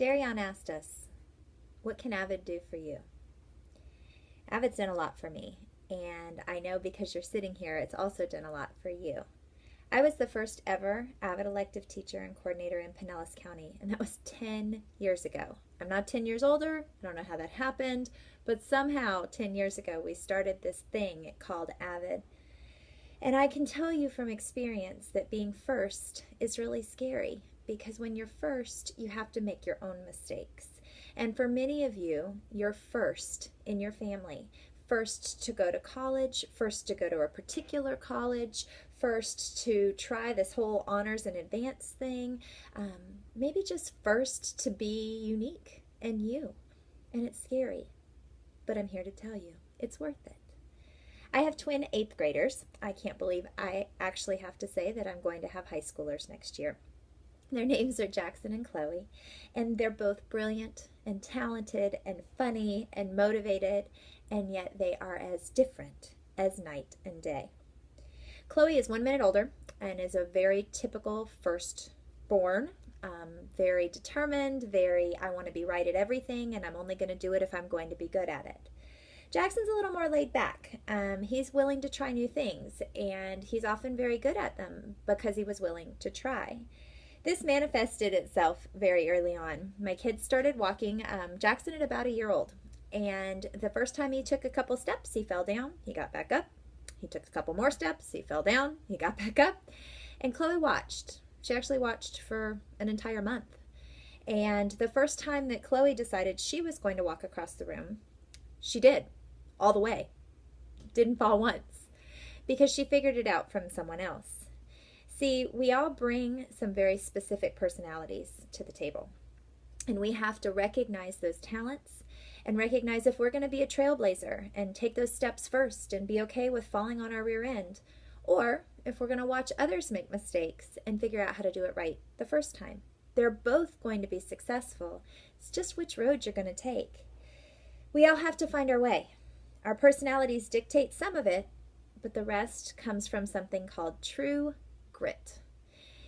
Darian asked us, what can AVID do for you? AVID's done a lot for me, and I know because you're sitting here, it's also done a lot for you. I was the first ever AVID elective teacher and coordinator in Pinellas County, and that was 10 years ago. I'm not 10 years older. I don't know how that happened, but somehow 10 years ago we started this thing called AVID. And I can tell you from experience that being first is really scary, because when you're first, you have to make your own mistakes. And for many of you, you're first in your family. First to go to college, first to go to a particular college, first to try this whole honors and advanced thing, maybe just first to be unique and you. And it's scary, but I'm here to tell you, it's worth it. I have twin 8th graders. I can't believe I actually have to say that I'm going to have high schoolers next year. Their names are Jackson and Chloe, and they're both brilliant and talented and funny and motivated, and yet they are as different as night and day. Chloe is 1 minute older and is a very typical firstborn, very determined, very I want to be right at everything, and I'm only going to do it if I'm going to be good at it. Jackson's a little more laid back. He's willing to try new things, and he's often very good at them because he was willing to try. This manifested itself very early on. My kids started walking, Jackson at about a year old, and the first time he took a couple steps, he fell down, he got back up. He took a couple more steps, he fell down, he got back up, and Chloe watched. She actually watched for an entire month. And the first time that Chloe decided she was going to walk across the room, she did, all the way. Didn't fall once, because she figured it out from someone else. See, we all bring some very specific personalities to the table, and we have to recognize those talents and recognize if we're going to be a trailblazer and take those steps first and be okay with falling on our rear end, or if we're going to watch others make mistakes and figure out how to do it right the first time. They're both going to be successful. It's just which road you're going to take. We all have to find our way. Our personalities dictate some of it, but the rest comes from something called true grit.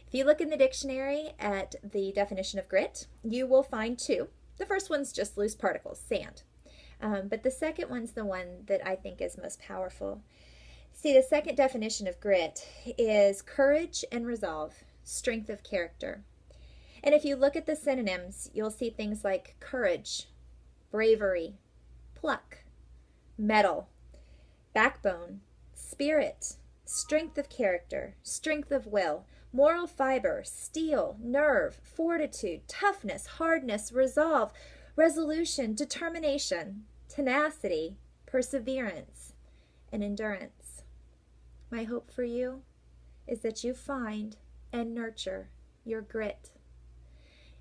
If you look in the dictionary at the definition of grit, you will find two. The first one's just loose particles, sand. But the second one's the one that I think is most powerful. See, the second definition of grit is courage and resolve, strength of character. And if you look at the synonyms, you'll see things like courage, bravery, pluck, mettle, backbone, spirit, strength of character, strength of will, moral fiber, steel, nerve, fortitude, toughness, hardness, resolve, resolution, determination, tenacity, perseverance, and endurance. My hope for you is that you find and nurture your grit.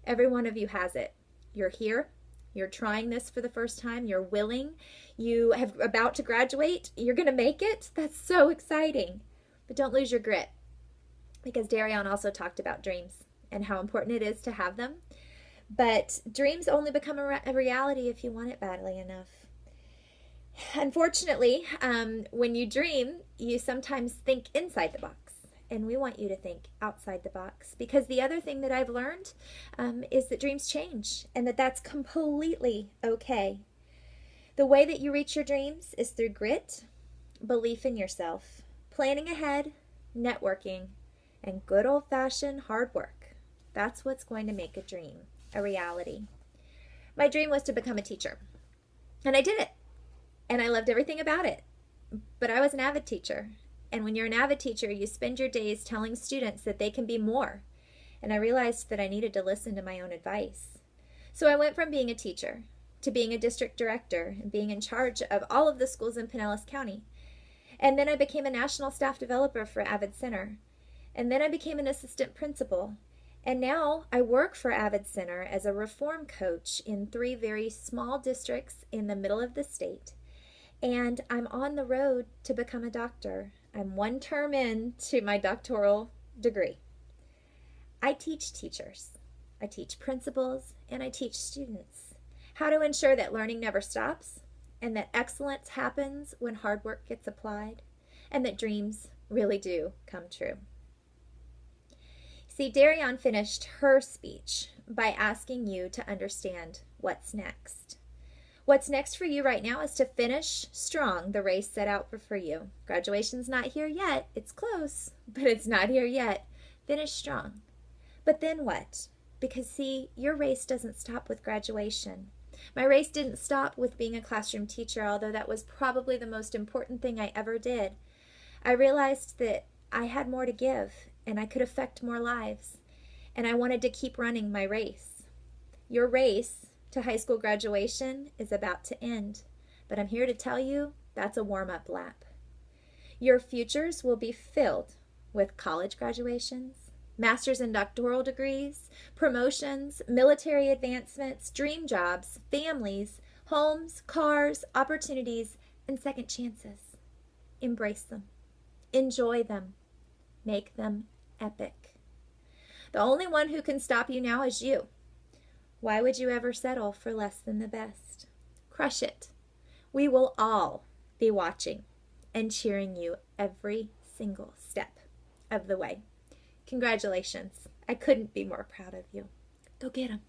Every one of you has it. You're here. You're trying this for the first time. You're willing. You have about to graduate. You're going to make it. That's so exciting. But don't lose your grit, because Darian also talked about dreams and how important it is to have them. But dreams only become a reality if you want it badly enough. Unfortunately, when you dream, you sometimes think inside the box. And we want you to think outside the box, because the other thing that I've learned is that dreams change, and that's completely okay. The way that you reach your dreams is through grit, belief in yourself, planning ahead, networking, and good old-fashioned hard work. That's what's going to make a dream a reality. My dream was to become a teacher, and I did it, and I loved everything about it. But I was an AVID teacher. And when you're an AVID teacher, you spend your days telling students that they can be more. And I realized that I needed to listen to my own advice. So I went from being a teacher to being a district director and being in charge of all of the schools in Pinellas County. And then I became a national staff developer for AVID Center. And then I became an assistant principal. And now I work for AVID Center as a reform coach in 3 very small districts in the middle of the state. And I'm on the road to become a doctor. I'm 1 term in to my doctoral degree. I teach teachers, I teach principals, and I teach students how to ensure that learning never stops, and that excellence happens when hard work gets applied, and that dreams really do come true. See, Darian finished her speech by asking you to understand what's next. What's next for you right now is to finish strong the race set out for you. Graduation's not here yet. It's close, but it's not here yet. Finish strong. But then what? Because see, your race doesn't stop with graduation. My race didn't stop with being a classroom teacher, although that was probably the most important thing I ever did. I realized that I had more to give and I could affect more lives, and I wanted to keep running my race. Your race to high school graduation is about to end, but I'm here to tell you that's a warm-up lap. Your futures will be filled with college graduations, master's and doctoral degrees, promotions, military advancements, dream jobs, families, homes, cars, opportunities, and second chances. Embrace them. Enjoy them. Make them epic. The only one who can stop you now is you. Why would you ever settle for less than the best? Crush it. We will all be watching and cheering you every single step of the way. Congratulations. I couldn't be more proud of you. Go get 'em.